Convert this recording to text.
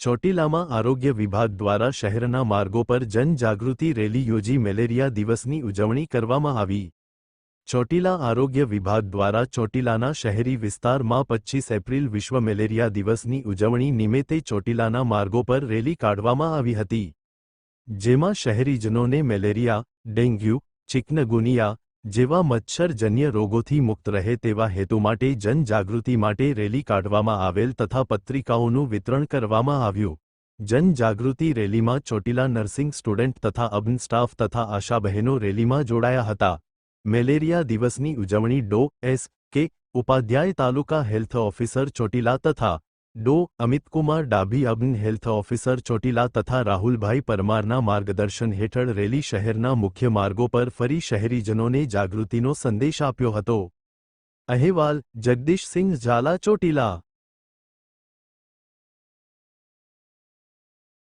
ચોટીલામાં આરોગ્ય વિભાગ દ્વારા શહેરના માર્ગો પર જનજાગૃતિ રેલી યોજી મેલેરિયા દિવસની ઉજવણી કરવામાં આવી। ચોટીલા આરોગ્ય વિભાગ દ્વારા ચોટીલાના શહેરી વિસ્તારમાં 25 એપ્રિલ વિશ્વ મેલેરિયા દિવસની ઉજવણી નિમિત્તે ચોટીલાના માર્ગો પર રેલી કાઢવામાં આવી હતી, જેમાં શહેરીજનોને મેલેરિયા, ડેન્ગ્યુ, ચિકનગુનિયા જેવા મચ્છરજન્ય રોગોથી મુક્ત રહે તેવા હેતુ માટે જનજાગૃતિ માટે રેલી કાઢવામાં આવેલ તથા પત્રિકાઓનું વિતરણ કરવામાં આવ્યું। જનજાગૃતિ રેલીમાં ચોટીલા નર્સિંગ સ્ટુડન્ટ તથા અબન સ્ટાફ તથા આશા બહેનો રેલીમાં જોડાયા હતા। મેલેરિયા દિવસની ઉજવણી ડો. એસ. કે. ઉપાધ્યાય તાલુકા હેલ્થ ઓફિસર ચોટીલા તથા ડો. અમિતકુમાર ડાભી અબન હેલ્થ ઓફિસર ચોટીલા તથા રાહુલભાઈ પરમારના માર્ગદર્શન હેઠળ રેલી શહેરના મુખ્ય માર્ગો પર ફરી શહેરીજનોને જાગૃતિનો સંદેશ આપ્યો હતો। અહેવાલ જગદીશસિંહ ઝાલા ચોટીલા।